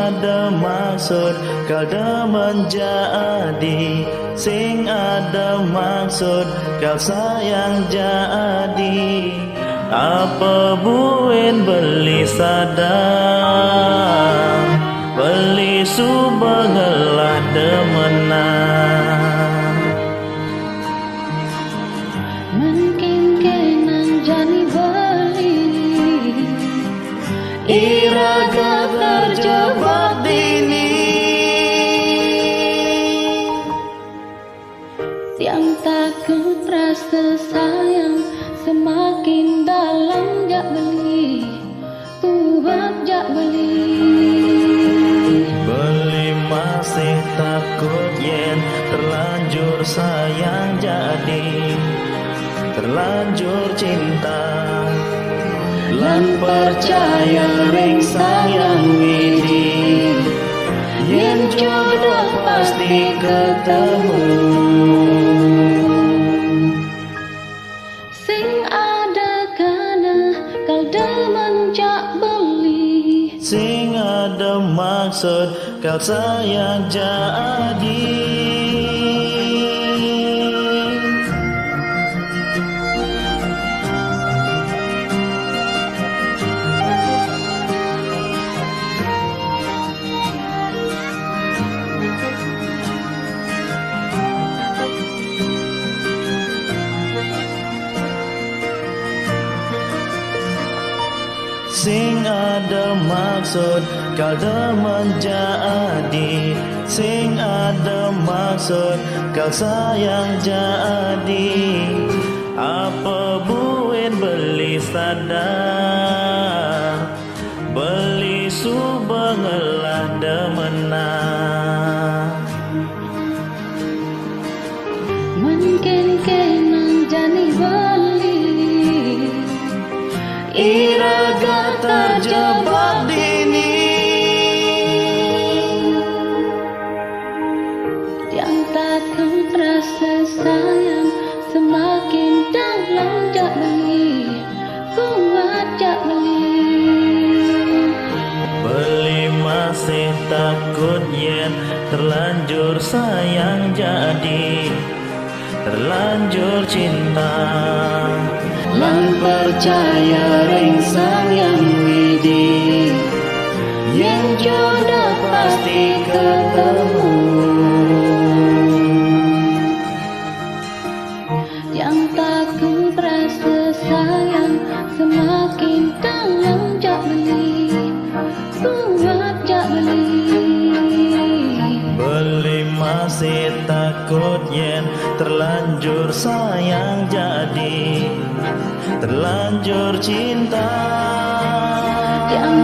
ada maksud kau demen jadi, sing ada maksud kau sayang jadi. Apa buin beli sadar, beli subengelah demenan. Mungkin kenan jani beli, Iraga terjebak dini. yang takut rasa sayang semakin dalam jak beli, kuat jak beli. Beli masih takut yen terlanjur sayang jadi, terlanjur cinta lan percaya ring sayang widi, yen jodoh pasti ketemu. Sing ada kana kau demen jak beli, Sing ada maksud kau sayang jadi. Sing ada maksud kau demen jadi, sing ada maksud kau sayang jadi. Apa buin beli sadar, beli subengelah demenan. mungkin kenan jani beli, Iraga terjebak dini. yang takut rasa sayang semakin dalam jak beli, kuat jak beli. Beli masih takut yen terlanjur sayang jadi, terlanjur cinta lan percaya ring sayang widi, yen jodoh pasti ketemu. Yang takut rasa sayang semakin dalam jak beli, kuat jak beli. Beli masih takut yen terlanjur sayang jadi, terlanjur cinta. Yang